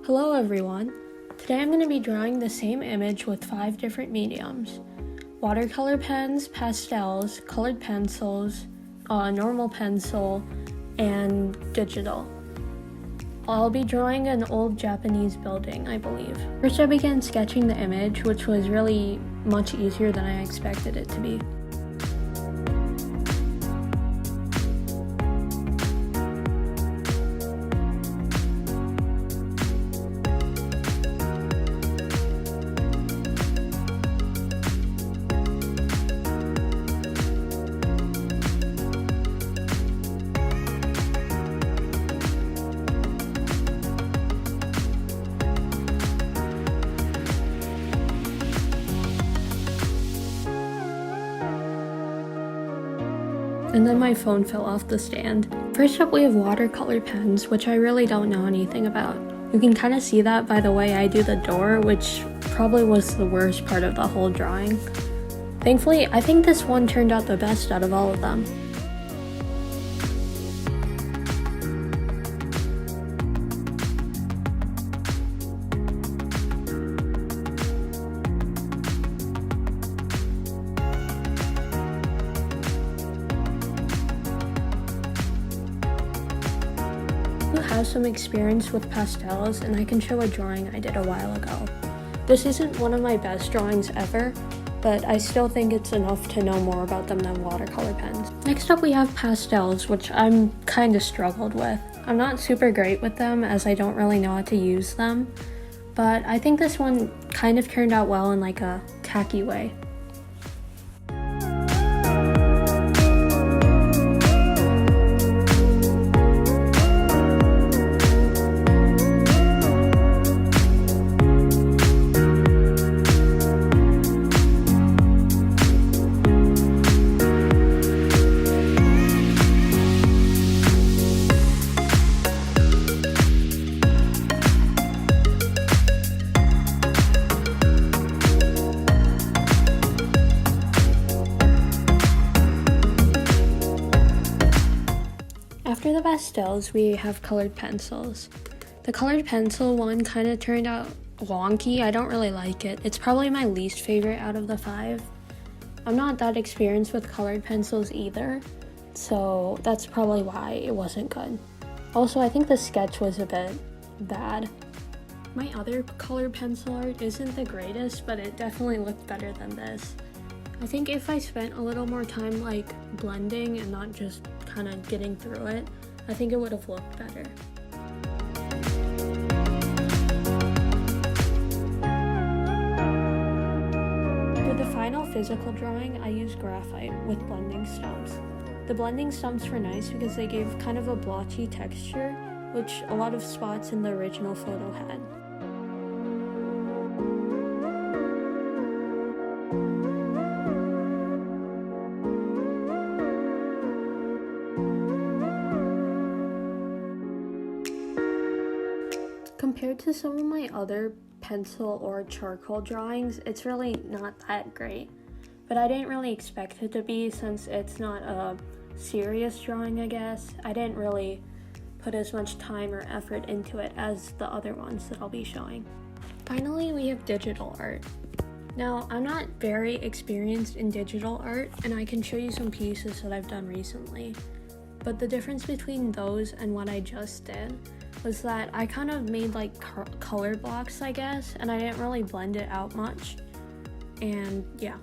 Hello everyone! Today I'm going to be drawing the same image with 5 different mediums. Watercolor pens, pastels, colored pencils, normal pencil, and digital. I'll be drawing an old Japanese building, I believe. First I began sketching the image, which was really much easier than I expected it to be. And then my phone fell off the stand. First up we have watercolor pens, which I really don't know anything about. You can kind of see that by the way I do the door, which probably was the worst part of the whole drawing. Thankfully, I think this one turned out the best out of all of them. Have some experience with pastels, and I can show a drawing I did a while ago. This isn't one of my best drawings ever, but I still think it's enough to know more about them than watercolor pens. Next up we have pastels, which I'm kind of struggled with. I'm not super great with them as I don't really know how to use them, but I think this one kind of turned out well in like a tacky way. After the pastels, we have colored pencils. The colored pencil one kind of turned out wonky. I don't really like it. It's probably my least favorite out of the 5. I'm not that experienced with colored pencils either, so that's probably why it wasn't good. Also, I think the sketch was a bit bad. My other colored pencil art isn't the greatest, but it definitely looked better than this. I think if I spent a little more time like blending and not just kind of getting through it, I think it would have looked better. For the final physical drawing, I used graphite with blending stumps. The blending stumps were nice because they gave kind of a blotchy texture, which a lot of spots in the original photo had. Compared to some of my other pencil or charcoal drawings, it's really not that great. But I didn't really expect it to be since it's not a serious drawing, I guess. I didn't really put as much time or effort into it as the other ones that I'll be showing. Finally, we have digital art. Now, I'm not very experienced in digital art, and I can show you some pieces that I've done recently. But the difference between those and what I just did was that I kind of made like color blocks, I guess, and I didn't really blend it out much, and yeah.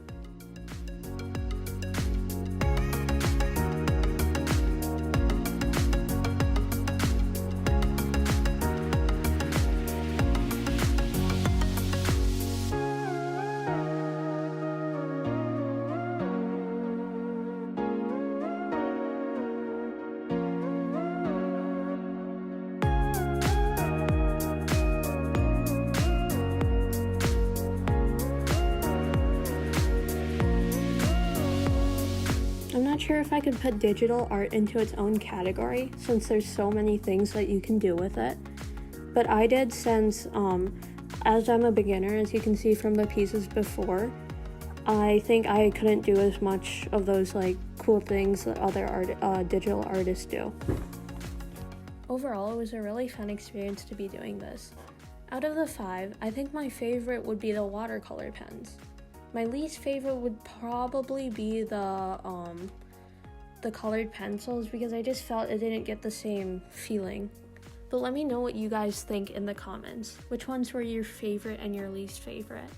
I'm not sure if I could put digital art into its own category since there's so many things that you can do with it, but I did since as I'm a beginner, as you can see from the pieces before, I think I couldn't do as much of those like cool things that other digital artists do. Overall, it was a really fun experience to be doing this. Out of the 5, I think my favorite would be the watercolor pens. My least favorite would probably be the colored pencils because I just felt it didn't get the same feeling. But let me know what you guys think in the comments. Which ones were your favorite and your least favorite?